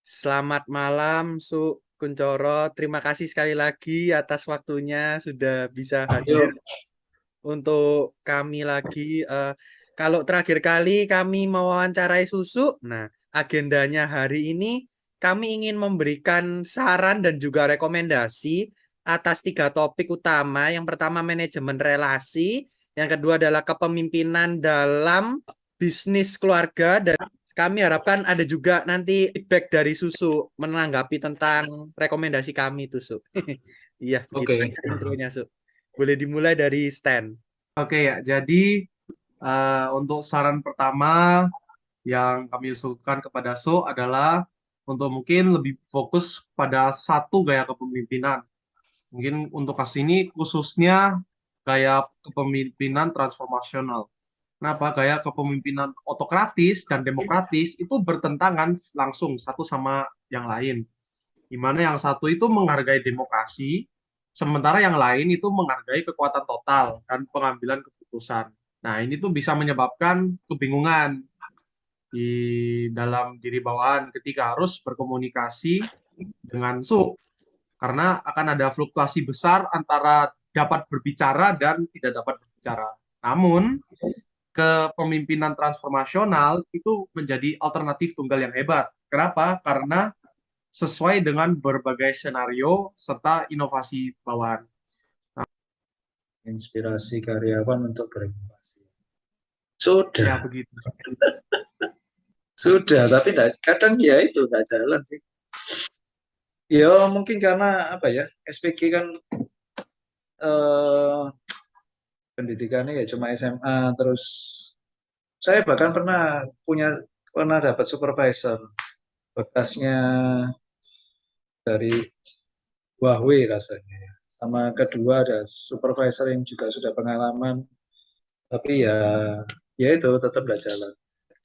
Selamat malam, Su Kuncoro. Terima kasih sekali lagi atas waktunya sudah bisa hadir Yuk, untuk kami lagi. Kalau terakhir kali kami mewawancarai Susu, nah agendanya hari ini kami ingin memberikan saran dan juga rekomendasi atas tiga topik utama. Yang pertama manajemen relasi, yang kedua adalah kepemimpinan dalam bisnis keluarga, dan kami harapkan ada juga nanti feedback dari Susu menanggapi tentang rekomendasi kami tuh, Su. Iya, begitu oke. aja intronya, Su. Boleh dimulai dari Stan. Oke ya, jadi untuk saran pertama yang kami usulkan kepada So adalah untuk mungkin lebih fokus pada satu gaya kepemimpinan. Mungkin untuk kasus ini khususnya gaya kepemimpinan transformasional. Kenapa? Gaya kepemimpinan otokratis dan demokratis itu bertentangan langsung satu sama yang lain. Di mana yang satu itu menghargai demokrasi, sementara yang lain itu menghargai kekuatan total dan pengambilan keputusan. Nah, ini tuh bisa menyebabkan kebingungan di dalam diri bawahan ketika harus berkomunikasi dengan sub, karena akan ada fluktuasi besar antara dapat berbicara dan tidak dapat berbicara. Namun, kepemimpinan transformasional itu menjadi alternatif tunggal yang hebat. Kenapa? Karena sesuai dengan berbagai senario serta inovasi bawahan. Inspirasi karyawan untuk berinovasi. Sudah, Ya, begitu. sudah, tapi kadang ya itu nggak jalan sih. Ya mungkin karena apa ya, SPG kan eh, pendidikannya ya cuma SMA, terus saya bahkan pernah dapat supervisor bekasnya dari Huawei rasanya. Sama kedua ada supervisor yang juga sudah pengalaman, tapi ya itu tetap nggak jalan.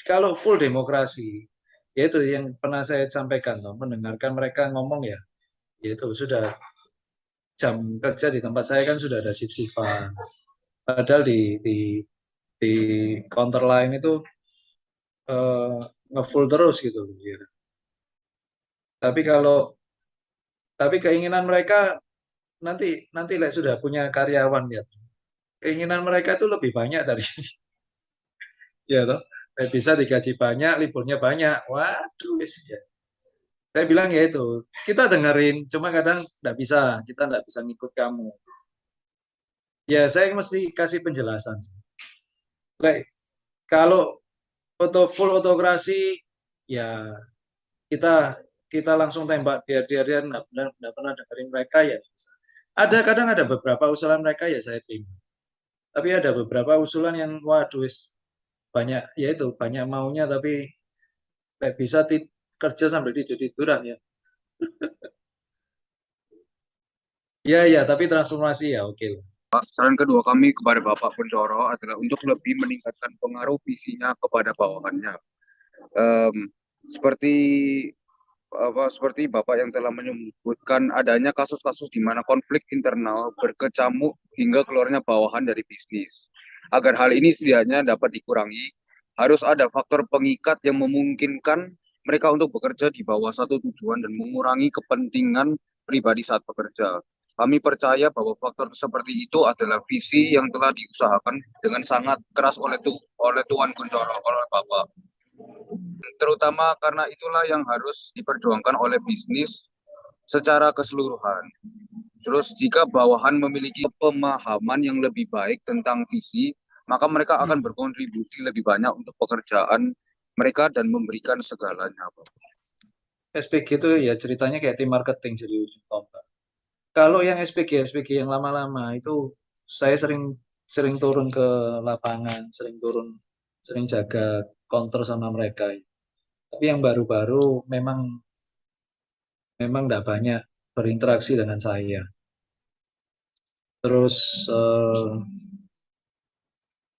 Kalau full demokrasi, yaitu yang pernah saya sampaikan, loh, mendengarkan mereka ngomong ya, yaitu sudah jam kerja di tempat saya kan sudah ada shift-shiftan. Padahal di counter lain itu ngefull terus gitu. Ya. Tapi tapi keinginan mereka nanti lah sudah punya karyawan ya. Keinginan mereka itu lebih banyak dari ya toh. Bisa digaji banyak, liburnya banyak. Waduh, wis, ya. Saya bilang ya itu, kita dengerin, cuma kadang kita nggak bisa ngikut kamu. Ya saya mesti kasih penjelasan. Like, kalau full autokrasi, ya kita kita langsung tembak dia nggak pernah dengerin mereka ya. Kadang ada beberapa usulan mereka ya saya terima. Tapi ada beberapa usulan yang waduh banyak ya itu banyak maunya tapi nggak bisa kerja sambil tidur-tiduran ya. Ya, tapi transformasi ya oke lah. Saran kedua kami kepada Bapak Kuncoro adalah untuk lebih meningkatkan pengaruh visinya kepada bawahannya. Em, seperti seperti Bapak yang telah menyebutkan adanya kasus-kasus di mana konflik internal berkecamuk hingga keluarnya bawahan dari bisnis. Agar hal ini setidaknya dapat dikurangi, harus ada faktor pengikat yang memungkinkan mereka untuk bekerja di bawah satu tujuan dan mengurangi kepentingan pribadi saat bekerja. Kami percaya bahwa faktor seperti itu adalah visi yang telah diusahakan dengan sangat keras oleh Tuan Kuncoro, oleh Bapak. Terutama karena itulah yang harus diperjuangkan oleh bisnis secara keseluruhan. Terus jika bawahan memiliki pemahaman yang lebih baik tentang visi, maka mereka akan berkontribusi lebih banyak untuk pekerjaan mereka dan memberikan segalanya. SPG itu ya ceritanya kayak tim marketing jadi ujung tombak. Kalau yang SPG yang lama-lama itu saya sering sering turun ke lapangan, sering jaga counter sama mereka. Tapi yang baru-baru memang tidak banyak berinteraksi dengan saya. Terus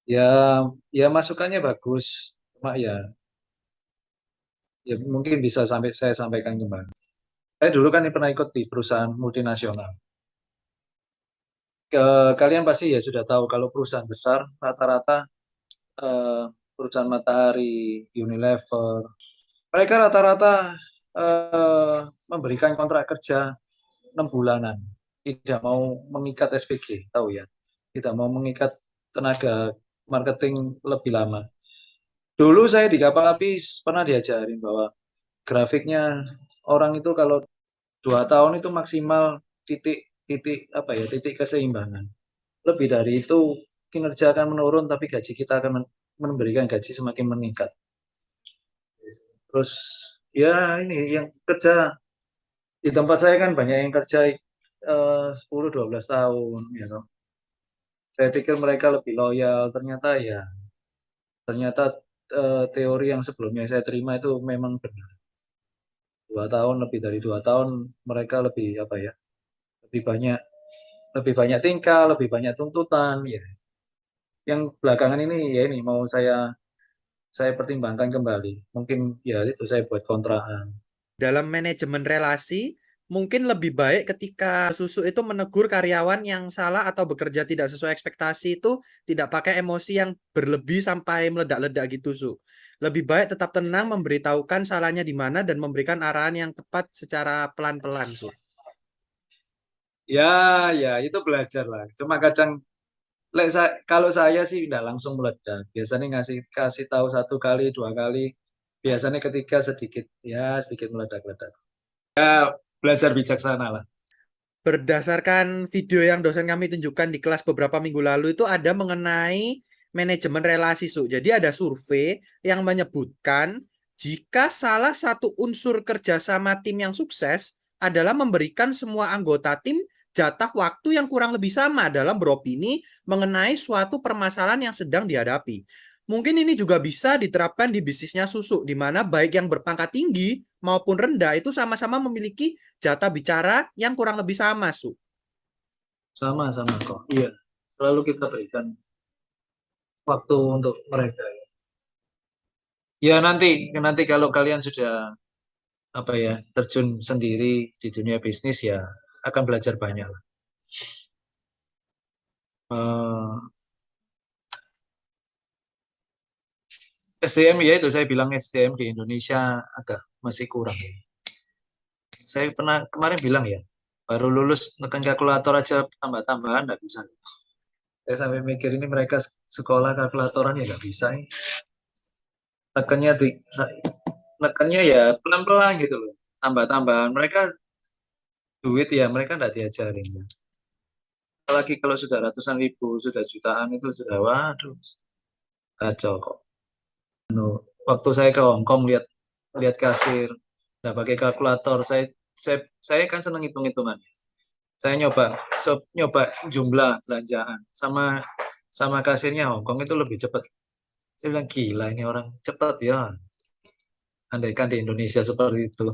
ya ya masukannya bagus, cuma ya mungkin bisa saya sampaikan kembali. Saya dulu kan pernah ikut di perusahaan multinasional. Kalian pasti ya sudah tahu kalau perusahaan besar rata-rata eh, perusahaan Matahari, Unilever, mereka rata-rata memberikan kontrak kerja 6 bulanan. Tidak mau mengikat SPG, tahu ya. Tidak mau mengikat tenaga marketing lebih lama. Dulu saya di kapal api pernah diajarin bahwa grafiknya orang itu kalau 2 tahun itu maksimal titik apa ya, titik keseimbangan. Lebih dari itu kinerja akan menurun, tapi gaji kita akan memberikan gaji semakin meningkat. Terus ya ini yang kerja di tempat saya kan banyak yang kerja 10-12 tahun ya toh. Saya pikir mereka lebih loyal, ternyata teori yang sebelumnya saya terima itu memang benar. 2 tahun, lebih dari 2 tahun mereka lebih apa ya, lebih banyak tingkah, lebih banyak tuntutan ya. Yang belakangan ini ya ini mau saya pertimbangkan kembali. Mungkin ya itu saya buat kontrakan. Dalam manajemen relasi, mungkin lebih baik ketika Susu itu menegur karyawan yang salah atau bekerja tidak sesuai ekspektasi itu tidak pakai emosi yang berlebih sampai meledak-ledak gitu, Su. Lebih baik tetap tenang, memberitahukan salahnya di mana dan memberikan arahan yang tepat secara pelan-pelan, Su. Ya, itu belajar lah. Cuma kadang kalau saya sih tidak langsung meledak. Biasanya kasih tahu 1 kali, 2 kali. Biasanya ketiga sedikit meledak-ledak. Belajar bijaksana lah. Berdasarkan video yang dosen kami tunjukkan di kelas beberapa minggu lalu itu ada mengenai manajemen relasi, Su. Jadi ada survei yang menyebutkan jika salah satu unsur kerjasama tim yang sukses adalah memberikan semua anggota tim jatah waktu yang kurang lebih sama dalam beropini mengenai suatu permasalahan yang sedang dihadapi. Mungkin ini juga bisa diterapkan di bisnisnya Susu, di mana baik yang berpangkat tinggi maupun rendah itu sama-sama memiliki jatah bicara yang kurang lebih sama, Su. Sama-sama kok. Iya, selalu kita berikan waktu untuk mereka. Ya nanti kalau kalian sudah apa ya terjun sendiri di dunia bisnis ya akan belajar banyak lah. SDM ya itu saya bilang SDM di Indonesia agak masih kurang ya. Saya pernah kemarin bilang ya, baru lulus tekan kalkulator aja tambah-tambahan nggak bisa. Saya sampai mikir ini mereka sekolah kalkulatoran ya nggak bisa. Tekannya tekannya ya pelan-pelan gitu loh. Tambah-tambahan mereka duit ya mereka nggak diajarin. Ya. Apalagi kalau sudah ratusan ribu, sudah jutaan itu sudah waduh kacau kok. Waktu saya ke Hong Kong lihat kasir, nggak pakai kalkulator, saya kan seneng hitung-hitungan. Saya nyoba jumlah belanjaan sama kasirnya Hong Kong itu lebih cepat. Saya bilang gila ini orang cepat ya. Andaikan di Indonesia seperti itu.